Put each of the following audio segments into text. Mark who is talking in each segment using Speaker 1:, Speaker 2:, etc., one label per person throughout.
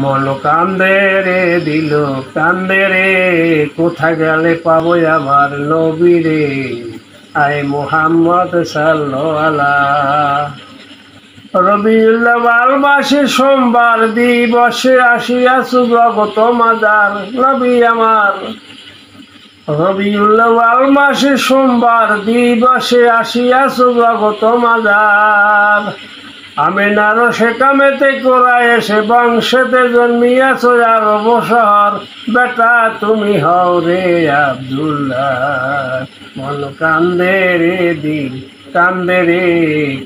Speaker 1: মন কান্দে রে দিল কান্দে রে, কোথায় গেলে পাবো আমার নবী রে, আয় মুহাম্মদ সাল্লাল্লাহু আলাইহি। রবিউল আউয়াল মাসে সোমবার দিবসে আসিয়াছু জগত মাজার নবী আমার। রবিউল আউয়াল মাসে সোমবার দিবসে আসিয়াছু জগত মাজার। আমিনার সেকামেতে কোরায় এসে বংশেতে জন্মিয়াছ আরব শহর, বেটা তুমি হও রে আব্দুল্লাহ। মন কান্দে রে দিল কান্দে রে,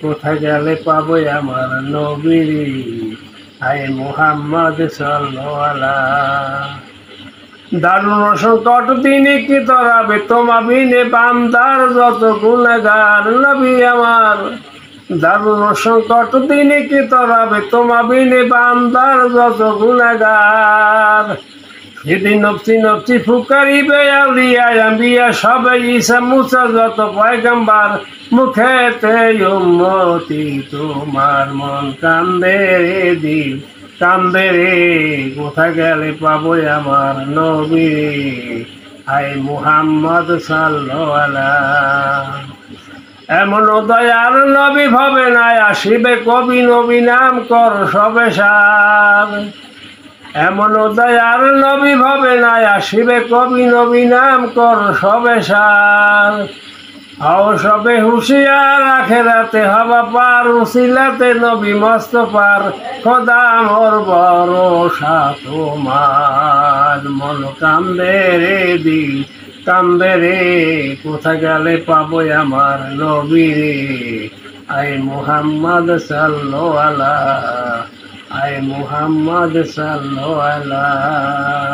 Speaker 1: কোথায় গেলে পাবো আমার নবী রে, আয় মুহাম্মদ সাল্লাল্লাহু আলাইহি। দারুণ সংকট দিনে কি তরাবে তোমা বিনে বান্দার যত গুনাহগার নবী আমার। দারুণ সংকট দিনে কি তরাবে তোমা বিনে বান্দার যত গুনাহগার। সেদিন নফসি নফসি ফুকারিবে আউলিয়া আম্বিয়া সবাই ঈসা মুসা যত পয়গম্বর, মুখেতে উম্মতি তোমার। মন কান্দে রে দিল কান্দে রে, কোথায় গেলে পাবো আমার নবী রে, আয় মুহাম্মদ সাল্লাল্লাহু আলাইহি। এমন দয়ার নবী ভাবে নাই আসিবে কবি, নবী নাম কর সবে সার। এমন দয়ার নবী ভাবে নাই আসিবে কবি, নবী নাম কর সবে সার। আও সবে হুঁশিয়ার আখেরাতে হবা পার, উসিলাতে নবী মস্ত পার, খোদা মোর ভরসা তোমার। মন কান্দে রে দিল কান্দে রে, কোথায় গেলে পাবো আমার নবী রে, আয় মুহাম্মদ সাল্লাল্লাহু আলাইহি, আয় মুহাম্মদ সাল্লাল্লাহু আলাইহি।